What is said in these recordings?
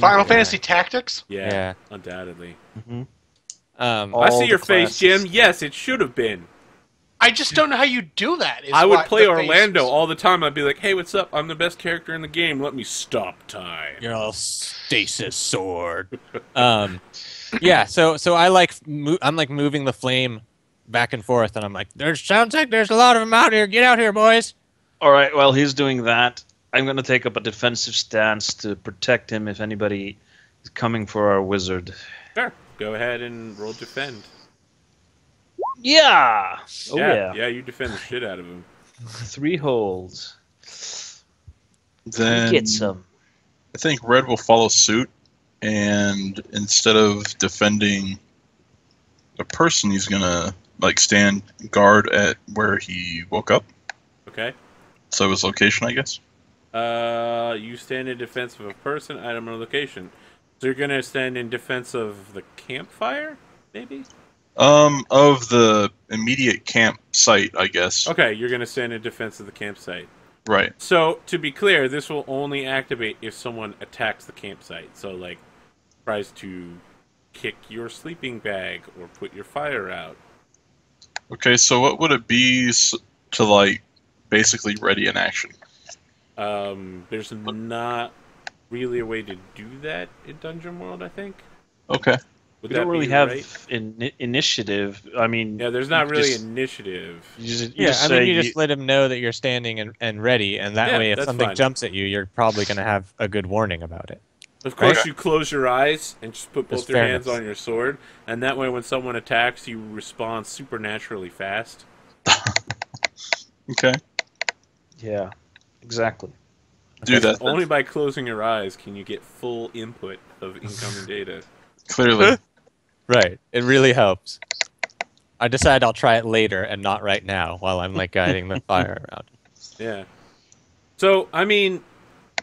Final Fantasy Tactics? Yeah, undoubtedly. Mm-hmm. I see your face, Jim. Yes, it should have been. I just don't know how you do that. I would play Orlando all the time. I'd be like, hey, what's up? I'm the best character in the game. Let me stop time. Your little stasis sword. Yeah, so I'm like moving the flame back and forth, and I'm like, sounds like there's a lot of them out here. Get out here, boys. All right, while he's doing that, I'm going to take up a defensive stance to protect him if anybody is coming for our wizard. Sure. Go ahead and roll defend. Yeah! Oh, yeah. Yeah, you defend the shit out of him. 3 holds. Then Get some. I think Red will follow suit, and instead of defending a person, he's gonna like stand guard at where he woke up. Okay. So his location, I guess. You stand in defense of a person, item, or location. So you're gonna stand in defense of the campfire, maybe? Of the immediate campsite, I guess. Okay, you're gonna stand in defense of the campsite. Right. So, to be clear, this will only activate if someone attacks the campsite. So, like, tries to kick your sleeping bag or put your fire out. Okay, so what would it be to, like, basically ready in action? There's not really a way to do that in Dungeon World, I think. Okay. Would We that don't really be have right? initiative. I mean... Yeah, there's not really just, initiative. You You say just let him know that you're standing and ready, and that way if that's something fine. jumps at you, you're probably going to have a good warning about it. Of course, Right. you close your eyes and just put both There's your hands fairness. on your sword, and that way when someone attacks, you respond supernaturally fast. Okay. Yeah, exactly. Do that. then. Only by closing your eyes can you get full input of incoming data. Clearly. Right. It really helps. I decide I'll try it later and not right now while I'm like guiding the fire around. Yeah. So, I mean,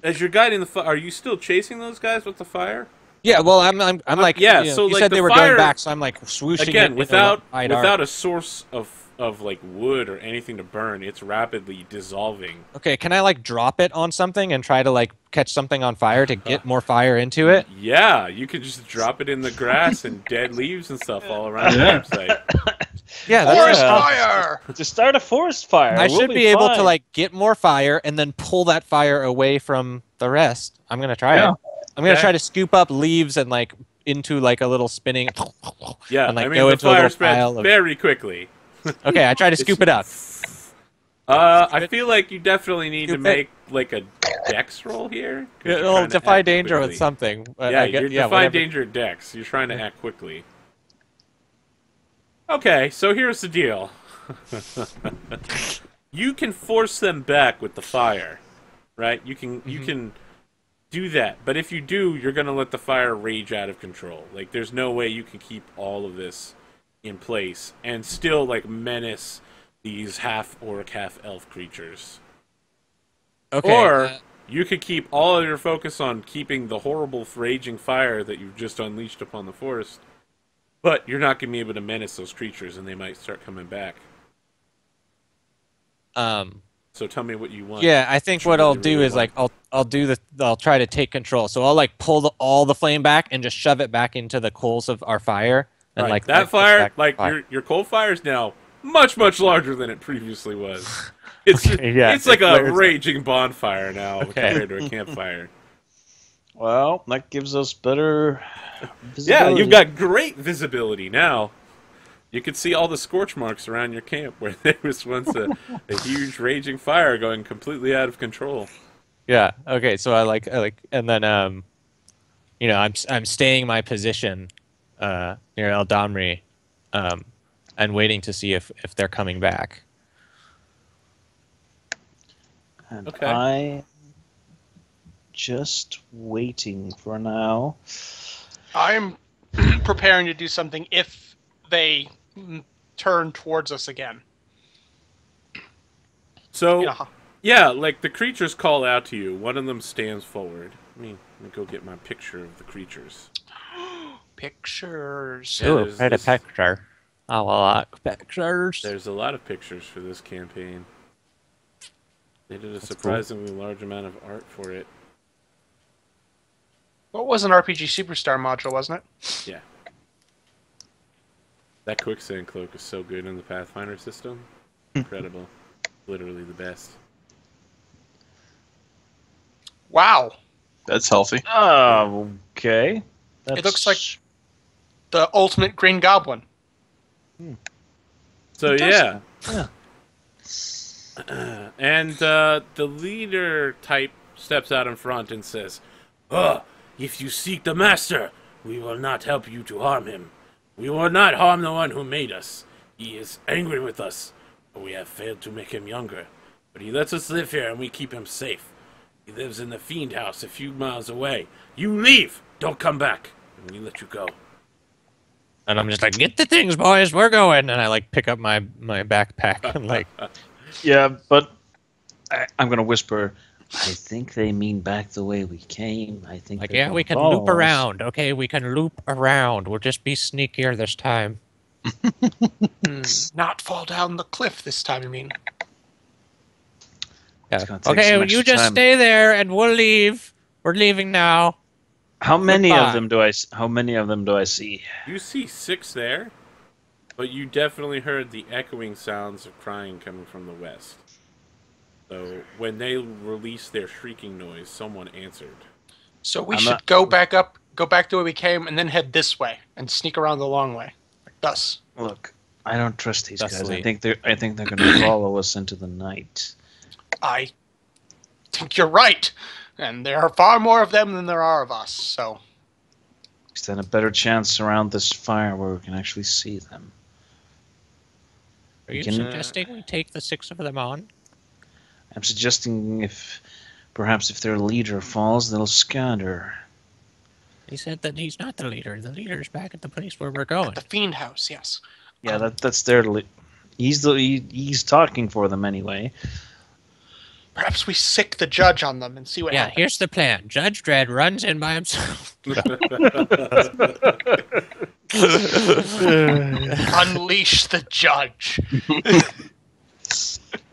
as you're guiding the fire, are you still chasing those guys with the fire? Yeah, well, I'm like, yeah, you know, so, you like, said the they were fire- going back, so I'm like swooshing it Again, in without a wide arc. without a source of like wood or anything to burn, it's rapidly dissolving. Okay, can I like drop it on something and try to like catch something on fire to get more fire into it? Yeah, you could just drop it in the grass and dead leaves and stuff all around the Yeah. campsite. Yeah, that's Forest Yeah. fire! To start a forest fire. I we'll should be able to fine. like get more fire and then pull that fire away from the rest. I'm gonna try Yeah. it. I'm gonna Okay. try to scoop up leaves and like into like a little spinning. Yeah, and, like, I mean go the into a fire little spreads pile of- very quickly. Okay, I try to scoop it up. I feel like you definitely need to Scoop it. make like a dex roll here. 'cause you're It'll trying to defy act danger quickly. with something. But Yeah, I get, you're yeah, defying whatever. danger at dex. You're trying to act quickly. Okay, so here's the deal. You can force them back with the fire, right? You can do that, but if you do, you're gonna let the fire rage out of control. Like, there's no way you can keep all of this in place and still like menace these half orc, half elf creatures. Okay. Or you could keep all of your focus on keeping the horrible raging fire that you've just unleashed upon the forest, but you're not going to be able to menace those creatures, and they might start coming back. So tell me what you want. Yeah, I think what you I'll really do is want. like I'll try to take control. So I'll like pull all the flame back and just shove it back into the coals of our fire. And Right, like that push fire, back the like fire. your coal fire is now much larger than it previously was. It's Okay, yeah, it's like it a flares up. raging bonfire now Okay. compared to a campfire. Well, that gives us better Yeah, visibility. you've got great visibility now. You can see all the scorch marks around your camp where there was once a huge raging fire going completely out of control. Yeah. Okay. So I like, and then you know, I'm staying my position near Eldamri, and waiting to see if they're coming back. And Okay. I just waiting for now. I'm preparing to do something if they turn towards us again. So, Yeah. yeah, like the creatures call out to you. One of them stands forward. Let me go get my picture of the creatures. Pictures. Yeah, there's this- picture. I like pictures. There's a lot of pictures for this campaign. They did a That's cool. surprisingly large amount of art for it. What was an RPG Superstar module, wasn't it? Yeah. That quicksand cloak is so good in the Pathfinder system. Incredible. Literally the best. Wow. That's healthy. Oh, okay. It looks like the ultimate Green Goblin. So yeah. Yeah. And the leader type steps out in front and says, if you seek the master, we will not help you to harm him. We will not harm the one who made us. He is angry with us, but we have failed to make him younger. But he lets us live here and we keep him safe. He lives in the fiend house a few miles away. You leave! Don't come back! And we let you go. And I'm just like, get the things, boys, we're going. And I like pick up my backpack and like, Yeah, but I'm gonna whisper. I think they mean back the way we came. I think. like they're yeah, gonna we can follow loop us. around. Okay, we can loop around. We'll just be sneakier this time. Not fall down the cliff this time, you mean? Yeah. gonna take Okay, some you extra just time. stay there, and we'll leave. We're leaving now. How many Goodbye. of them do I? How many of them do I see? You see 6 there, but you definitely heard the echoing sounds of crying coming from the west. So when they released their shrieking noise, someone answered. So we I'm should not- go back the way we came, and then head this way and sneak around the long way, like thus. Look, I don't trust these guys. Thusly. I think they're gonna follow us into the night. I think you're right, and there are far more of them than there are of us. So Stand a better chance around this fire where we can actually see them. Are you can- suggesting we take the 6 of them on? I'm suggesting perhaps if their leader falls, they'll scatter. He said that he's not the leader. The leader's back at the place where we're going. the fiend house, yes. Yeah, that's their. He's talking for them anyway. Perhaps we sick the judge on them and see what Yeah, happens. here's the plan. Judge Dredd runs in by himself. Unleash the judge.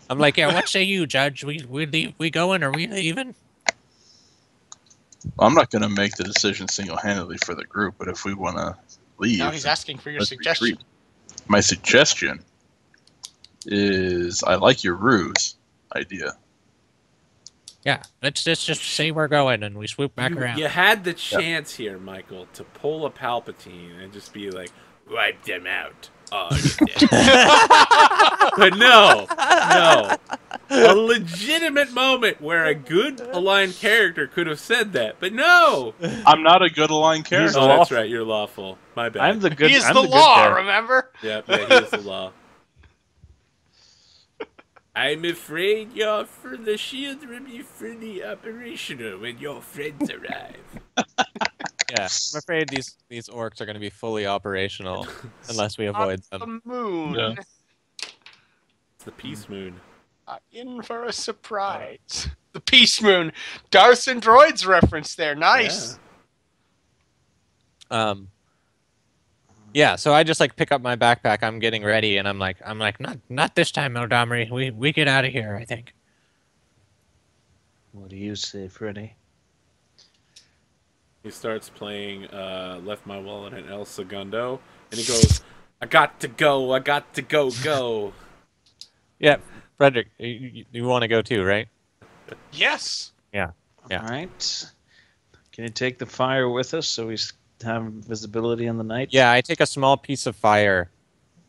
I'm like, yeah, what say you, Judge? We leave, we going, or we leaving? I'm not going to make the decision single-handedly for the group, but if we want to leave, Now he's asking for your let's suggestion. retreat. My suggestion is I like your ruse idea. Yeah, let's just say we're going, and we swoop back around. You had the chance here, Michael, to pull a Palpatine and just be like, wipe them out. Oh, you did. But no. A legitimate moment where a good aligned character could have said that, but no. I'm not a good aligned character. Oh, that's right. You're lawful. My bad. I'm the good. He is I'm the good law, guy. remember? Yeah, he is the law. I'm afraid the shield will be fully operational when your friends arrive. Yeah, I'm afraid these orcs are going to be fully operational unless we avoid them. The moon. Yeah. It's the Peace Moon. In for a surprise. The Peace Moon. Darth and Droids reference there. Nice. Yeah, so I just like pick up my backpack. I'm getting ready, and I'm like, not this time, Eldamri. We get out of here. I think. What do you say, Freddy? He starts playing Left My Wallet and El Segundo, and he goes, I got to go, go. Yeah, Frederick, you want to go too, right? Yes. Yeah. All right. Can you take the fire with us so we have visibility in the night? Yeah, I take a small piece of fire.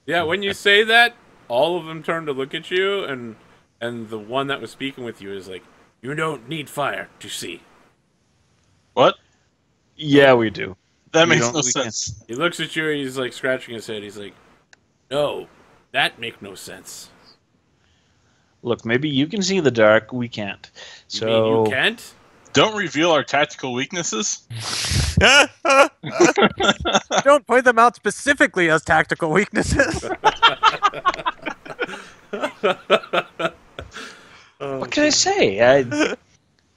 Yeah, when you say that, all of them turn to look at you, and the one that was speaking with you is like, you don't need fire to see. What? Yeah, we do. That We makes don't- no we can't- sense. He looks at you and he's like scratching his head. He's like, no, that make no sense. Look, maybe you can see the dark. We can't. You So mean you can't? Don't reveal our tactical weaknesses. Don't point them out specifically as tactical weaknesses. what can I say?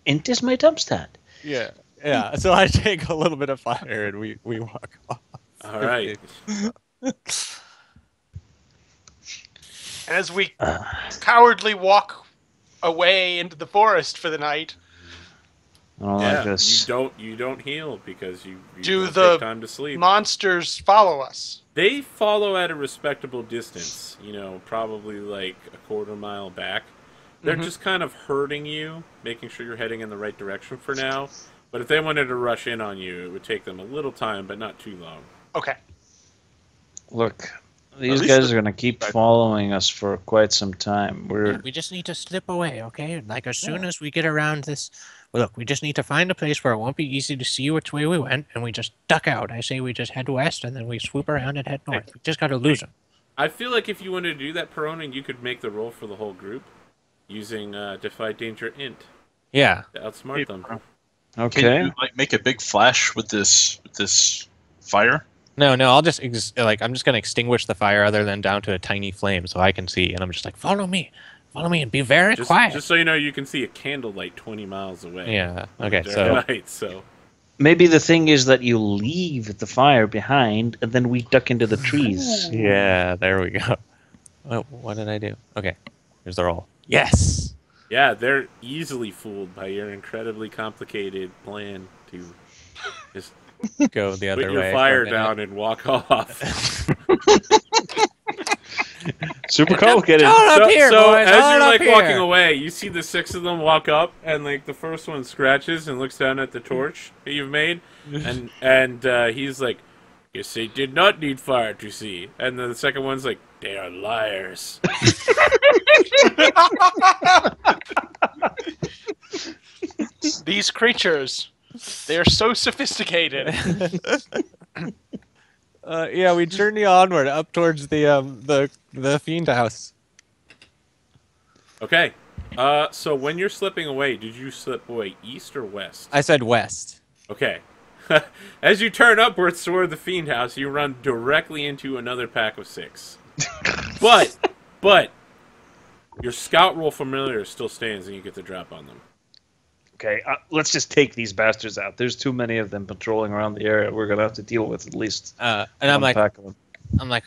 Int is my dumpstat. Yeah. So I take a little bit of fire and we walk off. All right. And as we cowardly walk away into the forest for the night, I don't like this. You don't heal because you Do don't the take time to sleep. monsters follow us? They follow at a respectable distance, probably like a quarter mile back. They're just kind of herding you, making sure you're heading in the right direction for now. But if they wanted to rush in on you, it would take them a little time, but not too long. Okay. Look, these guys are going to keep following us for quite some time. We just need to slip away, okay? Like, as soon as we get around this... Well, look, we just need to find a place where it won't be easy to see which way we went, and we just duck out. I say we just head west, and then we swoop around and head north. We just got to lose them. I feel like if you wanted to do that, Peronin, you could make the roll for the whole group using Defy Danger Int Yeah. to outsmart them. Okay. Can you make a big flash with this fire? No, I'll just I'm just gonna extinguish the fire other than down to a tiny flame so I can see, and I'm just like, follow me, and be very quiet. Just so you know, you can see a candlelight 20 miles away. Yeah. Okay. So Maybe the thing is that you leave the fire behind, and then we duck into the trees. Yeah. There we go. Oh, what did I do? Okay. Here's the roll. Yes. yeah, they're easily fooled by your incredibly complicated plan to just Go the other put way. your fire down and walk off. Super complicated. Up here, boys. as Hold you're up like here. walking away, you see the 6 of them walk up, and like the first one scratches and looks down at the torch that you've made, and he's like, "Guess they did not need fire to see." And then the second one's like, "They are liars." These creatures, they are so sophisticated. Yeah, we journey onward up towards the fiend house. Okay. So when you're slipping away, did you slip away east or west? I said west. Okay. As you turn upwards toward the fiend house, you run directly into another pack of 6. But your scout roll familiar still stands, and you get the drop on them. Okay, let's just take these bastards out. There's too many of them patrolling around the area. We're gonna have to deal with at least And I'm one like, pack of them.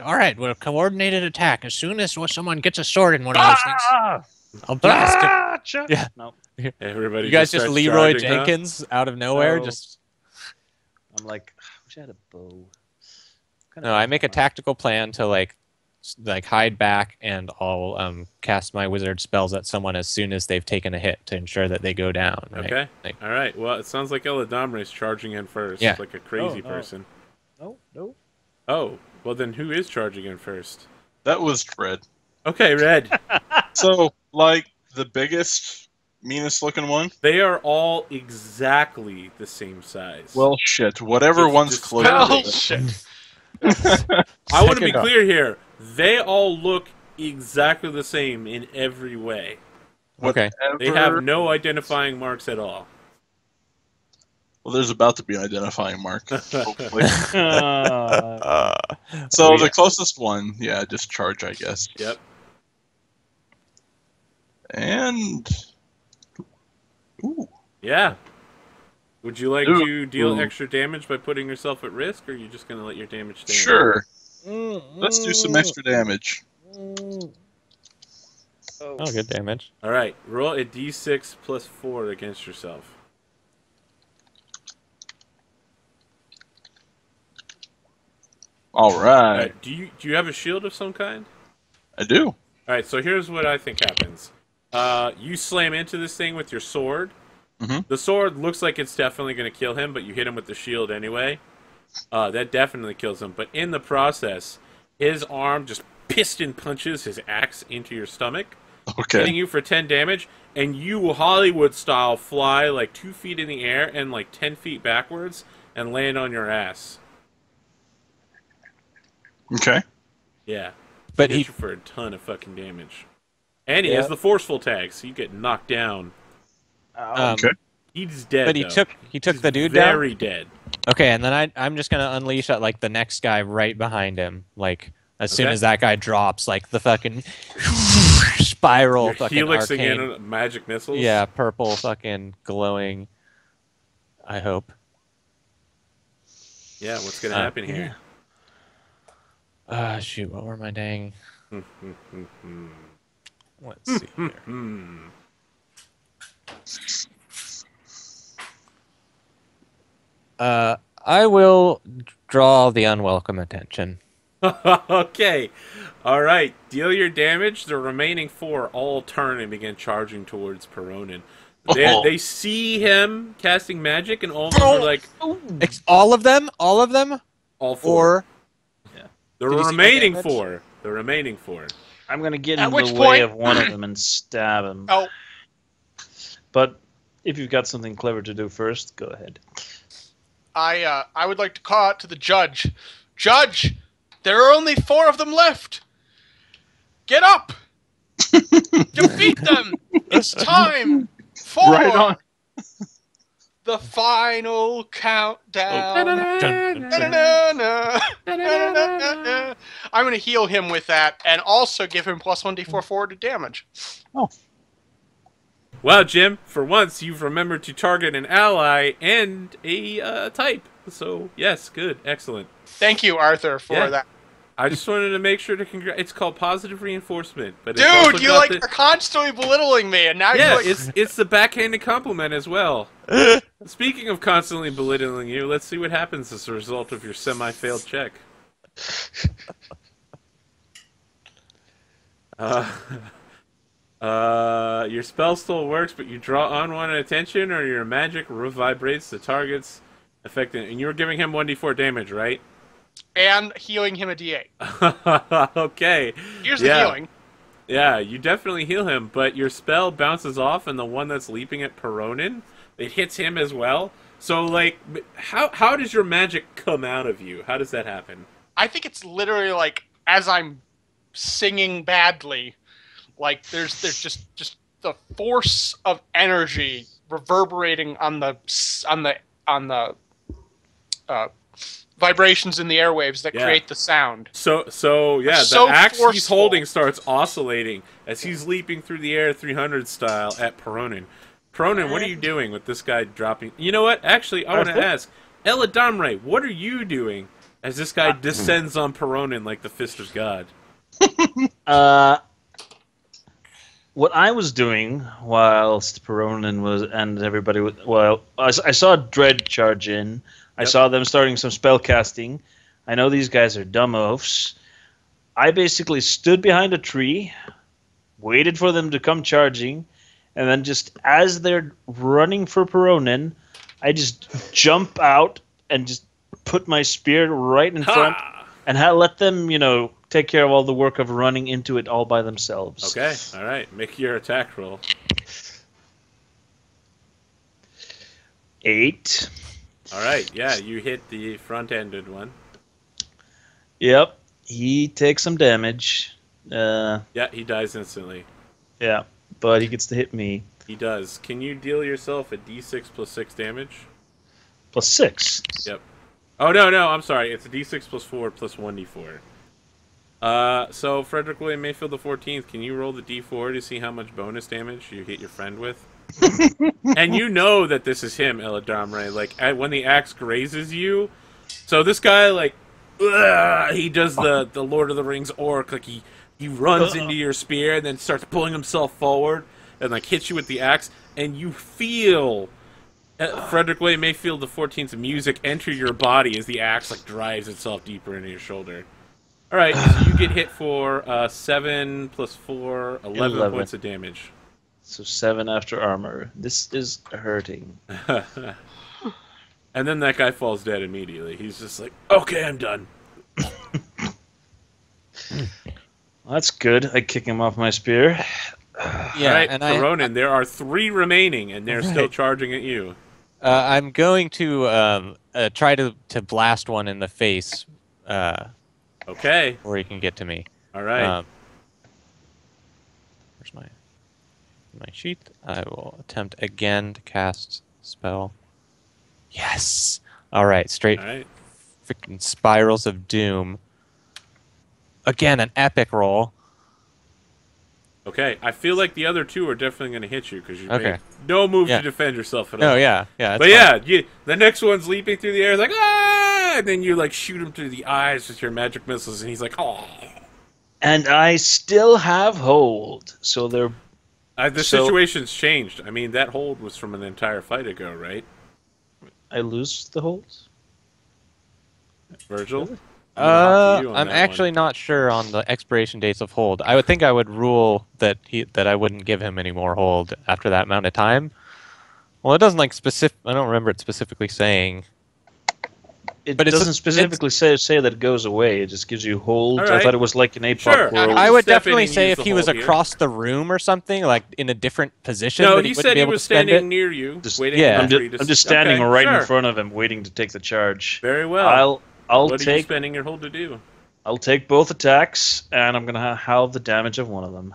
all right, we'll coordinated attack. As soon as someone gets a sword in one of those things, I'll blast it. Yeah. No, Everybody You guys just starts Leroy charging, huh? Jenkins out of nowhere. No. Just I'm like, I wish I had a bow. no. I make a tactical plan to like hide back, and I'll cast my wizard spells at someone as soon as they've taken a hit to ensure that they go down. Right? Okay. Like, All right. Well, it sounds like Eladamre is charging in first, Yeah. like a crazy No. person. No. Oh, well then who is charging in first? That was Red. Okay, Red. So, like, the biggest, meanest looking one? They are all exactly the same size. Well, shit. Whatever It's one's just- closer. Oh, shit. I want to be Second off. clear here. They all look exactly the same in every way. okay. They have no identifying marks at all. Well, there's about to be an identifying mark. Hopefully. Uh, So the closest one, yeah, just charge, I guess. Yep. And ooh, Yeah. Would you like Ooh. to deal Ooh. extra damage by putting yourself at risk, or are you just going to let your damage stand? sure. Let's do some extra damage. Oh, good damage. All right. Roll a d6 plus 4 against yourself. All All right, right. Do you have a shield of some kind? I do. All right. So here's what I think happens. You slam into this thing with your sword. Mhm. The sword looks like it's definitely going to kill him, but you hit him with the shield anyway. That definitely kills him. But in the process, his arm just piston punches his axe into your stomach, hitting Okay. you for 10 damage, and you Hollywood style fly like 2 feet in the air and like 10 feet backwards and land on your ass. Okay. Yeah. But Hit he you for a ton of fucking damage. And he has the forceful tag, so you get knocked down. Okay. He's dead. but he though. took He's the dude down. very dead. Okay, and then I'm just gonna unleash at like the next guy right behind him. Like as soon Okay. as that guy drops, like the fucking spiral Your fucking helix arcane. again, magic missiles. Yeah, purple fucking glowing. I hope. Yeah. What's gonna happen here? Shoot, what were my dang? Let's see here. I will draw the unwelcome attention. Okay. All right. Deal your damage. The remaining 4 all turn and begin charging towards Peronin. They see him casting magic, and all of them are like... All of them? All of them? All 4. Yeah. The Did you see my remaining damage? 4. The remaining 4. I'm gonna get At in which the way point- of one of them and stab him. Oh, But if you've got something clever to do first, go ahead. I would like to call out to the judge. Judge, there are only 4 of them left. Get up. Defeat them. It's time for Right on. the final countdown. Dun, dun, dun. Da-da-da-da. I'm going to heal him with that and also give him plus 1d4 forward damage. Well, Jim, for once you've remembered to target an ally and a type. So, yes, good, excellent. Thank you, Arthur, for that. I just wanted to make sure to it's called positive reinforcement. But it's also Dude, you got are constantly belittling me, and now Yeah, you're like... it's the backhanded compliment as well. Speaking of constantly belittling you, let's see what happens as a result of your semi-failed check. Your spell still works, but you draw unwanted attention, or your magic revibrates the target's affecting. And you were giving him 1d4 damage, right? And healing him a d8. Okay. Here's the healing. Yeah, you definitely heal him, but your spell bounces off, and the one that's leaping at Peronin, it hits him as well. So, like, how does your magic come out of you? How does that happen? I think it's literally like, as I'm singing badly, like there's just the force of energy reverberating on the vibrations in the airwaves that create the sound. So yeah, So the axe he's forceful. holding starts oscillating as he's leaping through the air 300 style at Peronin. Peronin, what are you doing with this guy dropping? You know what? Actually, I want to ask, Eladamre, what are you doing as this guy descends on Peronin like the fist of God? What I was doing whilst Peronin was and everybody was I saw Dread charge in. I saw them starting some spell casting. I know these guys are dumb oafs. I basically stood behind a tree, waited for them to come charging, and then just as they're running for Peronin, I just jump out and just put my spear right in front and let them, take care of all the work of running into it all by themselves. Okay, all right. Make your attack roll. 8. All right, yeah, you hit the front-ended one. Yep, he takes some damage. Yeah, he dies instantly. Yeah, but he gets to hit me. He does. Can you deal yourself a d6 plus 6 damage? Plus 6. Yep. Oh, no, I'm sorry. It's a d6 plus 4 plus 1d4. So, Frederick William Mayfield the 14th, can you roll the d4 to see how much bonus damage you hit your friend with? And you know that this is him, Eladamre. Like, when the axe grazes you, so this guy, like, he does the Lord of the Rings orc, like, he runs into your spear and then starts pulling himself forward and, like, hits you with the axe, and you feel Frederick William Mayfield the 14th's music enter your body as the axe, like, drives itself deeper into your shoulder. Alright, so you get hit for 7 plus 4, 11 points of damage. So 7 after armor. This is hurting. And then that guy falls dead immediately. He's just like, okay, I'm done. Well, that's good. I kick him off my spear. Yeah, All right, and Peronin, there are 3 remaining, and they're still charging at you. I'm going to try to blast one in the face. Okay. Before he can get to me. All right. Where's my sheet? I will attempt again to cast spell. Yes. All right. Straight. All right. Freaking spirals of doom. Again, an epic roll. Okay. I feel like the other 2 are definitely going to hit you because you Okay. made no move Yeah. to defend yourself at all. No, yeah. But yeah, the next one's leaping through the air, like, ah! And then you, like, shoot him through the eyes with your magic missiles, and he's like, oh. And I still have hold. So they're... The situation's changed. I mean, that hold was from an entire fight ago, right? I lose the hold? Virgil? I'm gonna hop to you on I'm that actually one. not sure on the expiration dates of hold. I would think I would rule that I wouldn't give him any more hold after that amount of time. Well, it doesn't like specific. I don't remember it specifically saying. It But doesn't specifically say that it goes away. It just gives you hold. All I right. thought it was like an APOC Sure. world. I would Step in definitely and say use if the he was hold here. across the room or something, like in a different position, No, that he wouldn't said be he able was to spend standing it. near you, Just- waiting yeah. for I'm you just standing Okay, right sure. in front of him, waiting to take the charge. Very well. I'll What are you take spending your hold to do? I'll take both attacks, and I'm gonna halve the damage of one of them.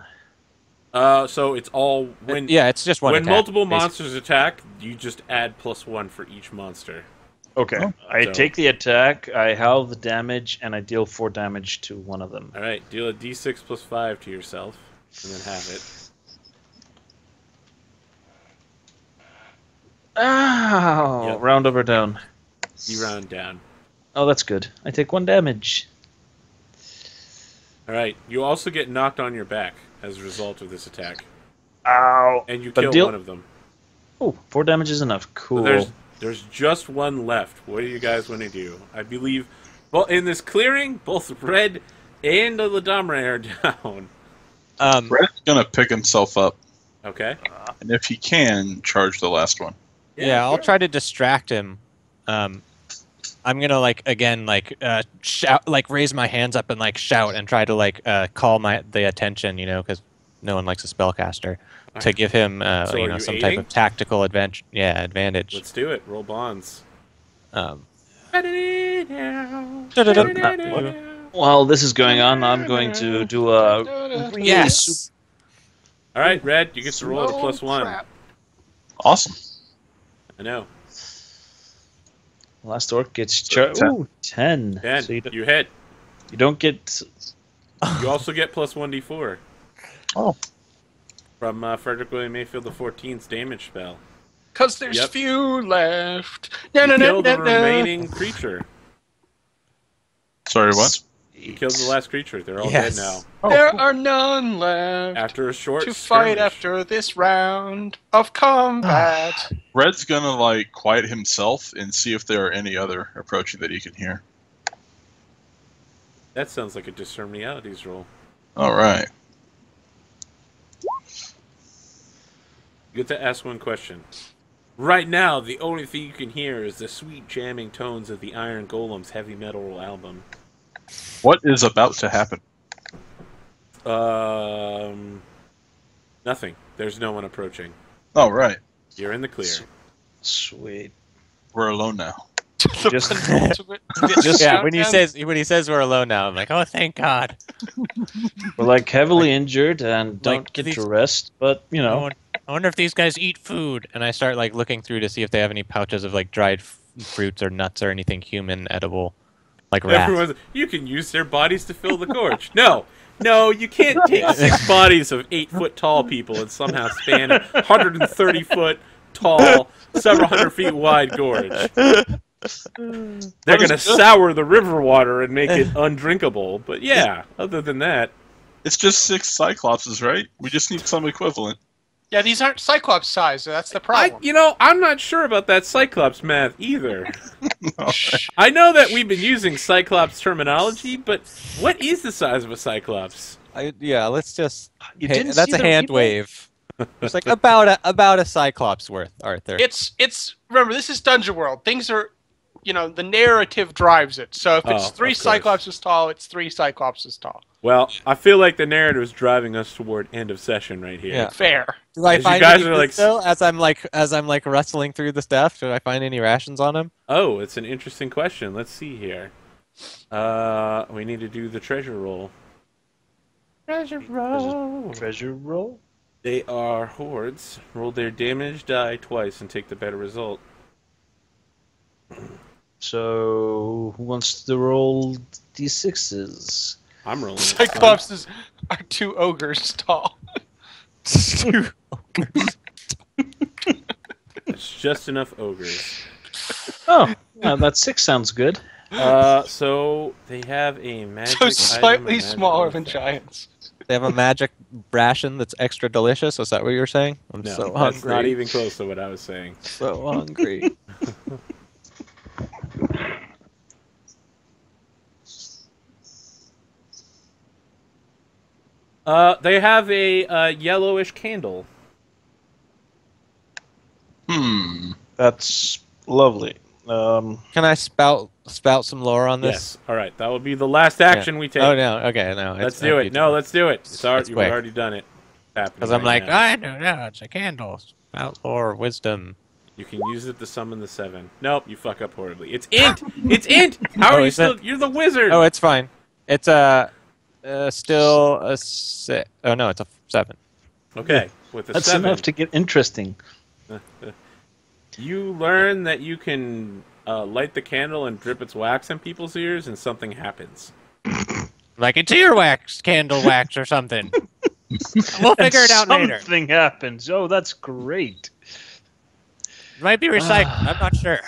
So it's all when Yeah, it's just one when attack, multiple basically. monsters attack, you just add +1 for each monster. Okay. Oh. I So- take the attack, I halve the damage, and I deal 4 damage to one of them. All right, deal a d6 + 5 to yourself, and then have it. Ow! Yep. Round over down. You round down. Oh, that's good. I take 1 damage. All right, you also get knocked on your back as a result of this attack, Ow! and you But kill deal- one of them. Oh, 4 damage is enough. So Cool. there's just one left. What do you guys want to do? I believe, well, in this clearing, both Red and the Ladamre are down. Red's gonna pick himself up, Okay. and if he can, charge the last one. Yeah, I'll sure. try to distract him. I'm gonna like again like shout, like raise my hands up and like shout and try to like call the attention, because no one likes a spellcaster, to give him So are you some type aiding? of tactical advantage. Yeah, advantage. Let's do it. Roll bonds. Um, While this is going on, I'm going to do a yes. All right, Red, you get to roll at a +1. Crap. Awesome. I know. last orc gets 10. Ooh, 10. Ben, So you hit. you don't get. You also get +1d4 Oh, from Frederick William Mayfield the 14th's damage spell. Because there's Yep. few left. You kill the remaining creature. sorry, what? You killed the last creature. They're all Yes. dead now. Oh, There cool. are none left After a short to fight skirmish. after this round of combat. Red's gonna like quiet himself and see if there are any other approaching that he can hear. That sounds like a discern realities roll. All right. You get to ask one question. Right now, the only thing you can hear is the sweet jamming tones of the Iron Golem's heavy metal album. What is about to happen? Nothing. There's no one approaching. All right. You're in the clear. Sweet. We're alone now. Just- Yeah, when he says we're alone now, I'm like, oh, thank God. We're like heavily injured and don't Like, get these- to rest, but you know. I wonder if these guys eat food. And I start like looking through to see if they have any pouches of like dried fruits or nuts or anything human edible, like rats. Everyone's, you can use their bodies to fill the gorge. No, you can't take 6 bodies of 8-foot tall people and somehow span a 130-foot tall, several hundred feet wide gorge. They're going to sour the river water and make it undrinkable. But yeah, other than that, It's just 6 Cyclopses, right? We just need some equivalent. Yeah, these aren't Cyclops size, so that's the problem. I'm not sure about that Cyclops math either. All right. I know that we've been using Cyclops terminology, but what is the size of a Cyclops? Let's just. You Hey, didn't that's see a the hand replay? wave. It's like about a Cyclops worth, Arthur. It's remember, this is Dungeon World. Things are, the narrative drives it. So if it's Oh, 3 of course. Cyclopses tall, it's 3 Cyclopses tall. Well, I feel like the narrative is driving us toward end of session right here. Yeah. Fair. Do I As you find guys any are, like, still as I'm like rustling through the stuff? Do I find any rations on him? Oh, it's an interesting question. Let's see here. We need to do the treasure roll. Treasure roll. Treasure roll? They are hordes. Roll their damage die twice and take the better result. So, who wants to roll d6s? I'm rolling. Cyclopses are 2 ogres tall. It's just enough ogres. Oh, that 6 sounds good. So they have a magic So item, a slightly magic smaller than artifact. giants. They have a magic ration that's extra delicious. Is that what you were saying? I'm No, so that's hungry. not even close to what I was saying. So hungry. They have a yellowish candle. That's lovely. Can I spout some lore on this? Yes. All right. That will be the last action we take. Oh no. Okay. No. Let's do it. No, let's do it. It's already, you've quick. already done it. Because I'm like, I don't know. It's a candle. Spout lore, wisdom. You can use it to summon the 7. Nope, you fuck up horribly. It's int. It's int. How are you still? You're the wizard. Oh, it's fine. It's still a 6. Oh no, it's a 7. Okay, with a That's 7. enough to get interesting. You learn that you can light the candle and drip its wax in people's ears, and something happens. Like it's earwax, candle wax, or something. We'll figure it out later. Something happens. Oh, that's great. It might be recycled. I'm not sure.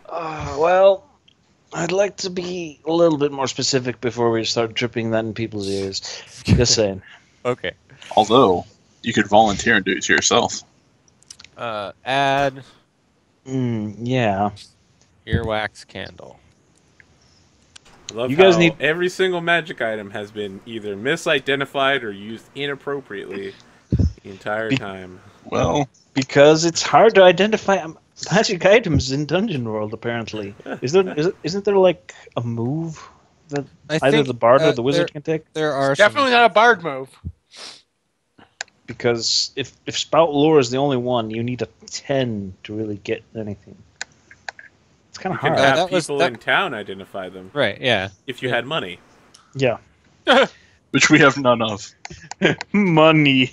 Well, I'd like to be a little bit more specific before we start dripping that in people's ears. Just saying. Okay. Although, you could volunteer and do it to yourself. Add Yeah. I earwax candle. love You guys how need- every single magic item has been either misidentified or used inappropriately the entire time. Well, Because it's hard to identify magic items in Dungeon World, apparently. Isn't there like a move that I either think, the bard or the wizard can take? There are Definitely not a bard move. Because if Spout Lore is the only one, you need a 10 to really get anything. It's kind You of can hard. have that was- people that- in town identify them Right. Yeah. if you had money. Yeah. which we have none of. Money.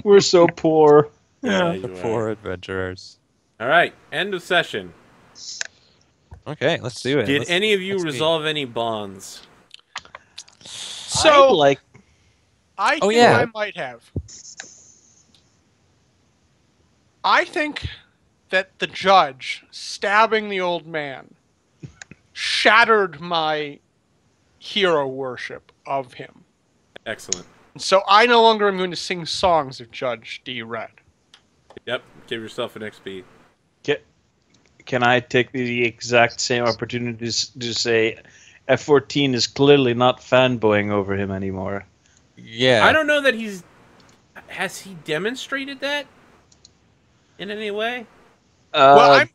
We're so poor. Yeah, The you are. poor adventurers. All right, end of session. Okay, let's do it. Did any of you resolve any bonds? So I I think yeah. I might have. I think that the judge stabbing the old man shattered my hero worship of him. Excellent. So I no longer am going to sing songs of Judge D. Red. Yep, give yourself an XP. Can I take the exact same opportunities to say F-14 is clearly not fanboying over him anymore? Yeah. I don't know that he's... Has he demonstrated that? In any way? Well, I'm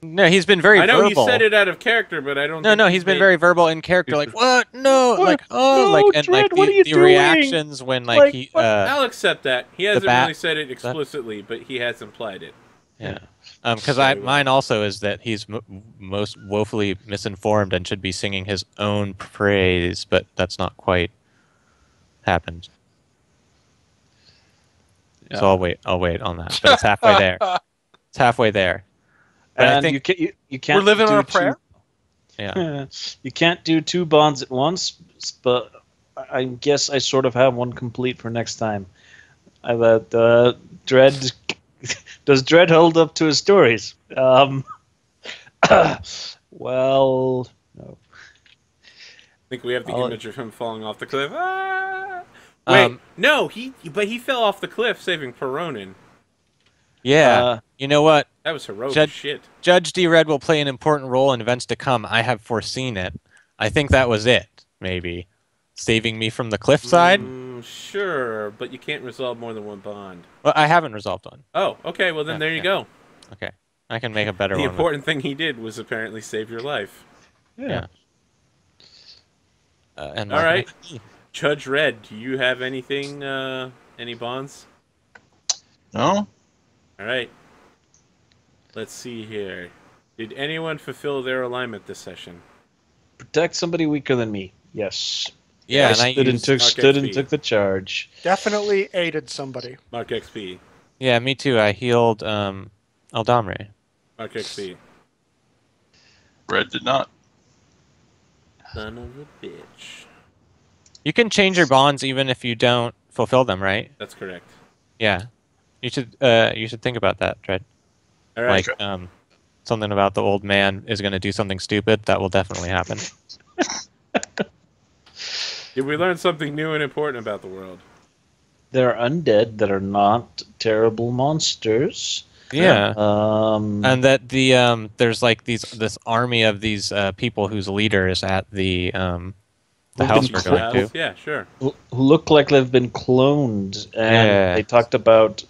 No, he's been very I know verbal. he said it out of character, but I don't think No, he's been made- very verbal in character. Like, what? No, What? like, oh, No, like, and like Dredd, what are the you doing? reactions when like Like, he, what? I'll accept that. He hasn't bat- really said it explicitly, but he has implied it. yeah, because Very well. mine also is that he's most woefully misinformed and should be singing his own praise, but that's not quite happened. Yeah. So I'll wait on that. But it's halfway there. It's halfway there. But I And think you can't. we're living do on a two- prayer. yeah. You can't do two bonds at once, but I guess I sort of have one complete for next time. I let Dredd. Does Dredd hold up to his stories? Well, no. I think we have the I'll- image of him falling off the cliff. Ah! Wait, no, he fell off the cliff saving Peronin. Yeah. You know what? That was heroic Judge- shit. Judge D. Red will play an important role in events to come. I have foreseen it. I think that was it, maybe. Saving me from the cliffside? Sure, but you can't resolve more than one bond. Well, I haven't resolved one. Oh, okay, well then Yeah, there you yeah. go. Okay. I can make a better The one. important thing he did was apparently save your life. Yeah. And All like- right. Judge Red, do you have anything, any bonds? No? All right. Let's see here. Did anyone fulfill their alignment this session? Protect somebody weaker than me. Yes. Yeah, I and I stood and used, took Mark stood and XP. took the charge. Definitely aided somebody. Mark XP. yeah, me too. I healed Eldamri. Mark XP. Red did not. Son of a bitch. You can change your bonds even if you don't fulfill them, right? That's correct. Yeah. You should think about that, Dredd. All right. Like something about the old man is going to do something stupid. That will definitely happen. Did we learn something new and important about the world? There are undead that are not terrible monsters. Yeah. And And that the there's like this army of these people whose leader is at the the house we're going to. Yeah, sure. who look like they've been cloned, and Yeah. they talked about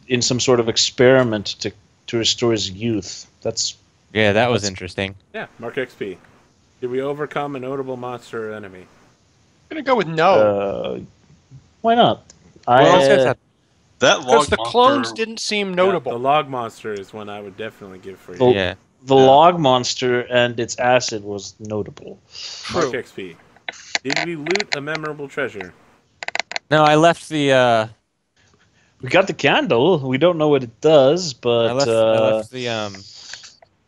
in some sort of experiment to restore his youth. Yeah, that was That's- interesting. Yeah, Mark XP. Did we overcome a notable monster or enemy? I'm gonna go with no. Why not? Well, those guys had That Because log the clones monster. didn't seem Yeah, notable. the log monster is one I would definitely give for you. Well, yeah. the log monster and its acid was notable. Mark True. XP. Did we loot a memorable treasure? No, I left the We got the candle. We don't know what it does, but I left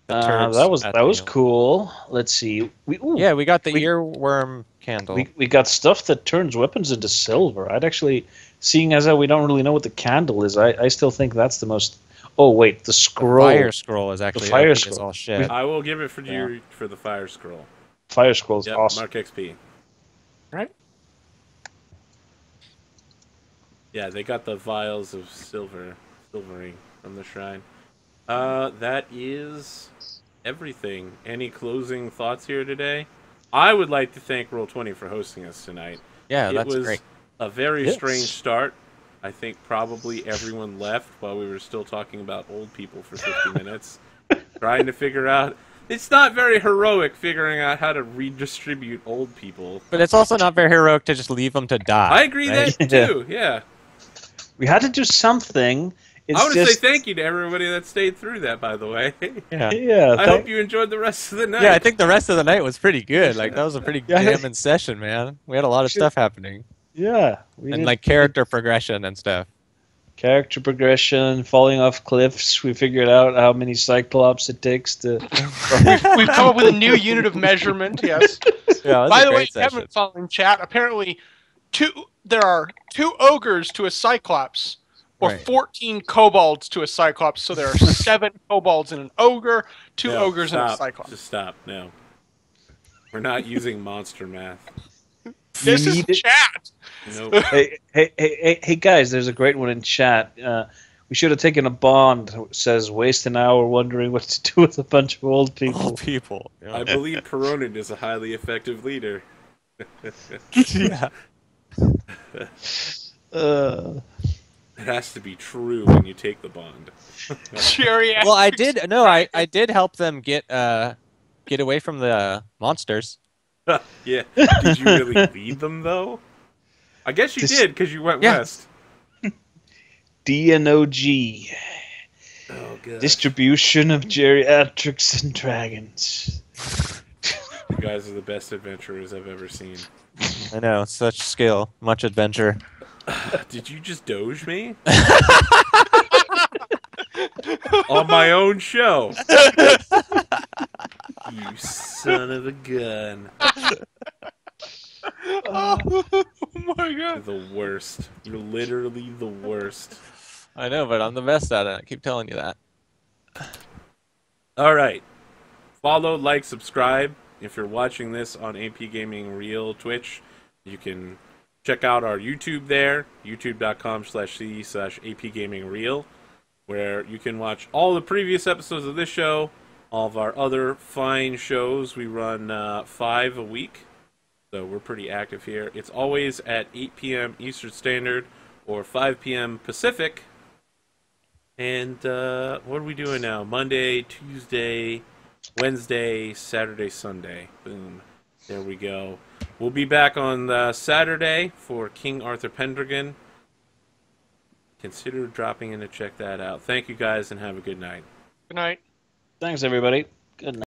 the turds that was at that was the- cool. Let's see. Yeah, we got the we- earworm candle. We got stuff that turns weapons into silver. I'd actually, seeing as how we don't really know what the candle is, I still think that's the most. Oh wait, the The scroll. fire scroll is actually fire OP as scroll. all shit. I will give it for Yeah. you for the fire scroll. Fire scroll is Yep, awesome. Mark XP. Right? Yeah, they got the vials of silvering from the shrine. That is everything. Any closing thoughts here today? I would like to thank Roll20 for hosting us tonight. Yeah, It that's was great. a very Yes. strange start. I think probably everyone left while we were still talking about old people for 50 minutes, trying to figure out. It's not very heroic figuring out how to redistribute old people. But it's also not very heroic to just leave them to die. I agree right? that too. Yeah. We had to do something. It's I want to just, say thank you to everybody that stayed through that, by the way. Yeah. Yeah, I hope you enjoyed the rest of the night. Yeah, I think the rest of the night was pretty good. Like that was a pretty Yeah. jamming session, man. We had a lot of stuff happening. Yeah, we And did like character progression and stuff. character progression, falling off cliffs. We figured out how many cyclops it takes to. We've come up with a new unit of measurement. Yes. Yeah, it was By a the way, great session. Kevin following chat. Apparently, there are 2 ogres to a cyclops, or Right. 14 kobolds to a cyclops. So there are 7 kobolds and an ogre, 2 No, ogres and a stop. cyclops. Just stop. No. We're not using monster math. This is need it- chat. Nope. Hey, guys! There's a great one in chat. We should have taken a bond. That says waste an hour wondering what to do with a bunch of old people. Old people. I Yeah. believe Peronin is a highly effective leader. Yeah. It has to be true when you take the bond. Geriatric. Well, I did. No, I did help them get away from the monsters. Yeah. Did you really lead them, though? I guess you This- did, because you went Yeah. west. DNOG. Oh, God. Distribution of geriatrics and dragons. You guys are the best adventurers I've ever seen. I know, such skill, much adventure. Did you just doge me? On my own show. You son of a gun. Oh my You're god. the worst. You're literally the worst. I know, but I'm the best at it. I keep telling you that. All right. Follow, like, subscribe. If you're watching this on APGamingREAL Twitch, you can check out our YouTube there, youtube.com/c/APGamingREAL, where you can watch all the previous episodes of this show, all of our other fine shows. We run 5 a week, so we're pretty active here. It's always at 8 p.m. Eastern Standard or 5 p.m. Pacific. And what are we doing now? Monday, Tuesday, Wednesday, Saturday, Sunday. Boom. There we go. We'll be back on Saturday for King Arthur Pendragon. Consider dropping in to check that out. Thank you guys and have a good night. Good night. Thanks, everybody. Good night.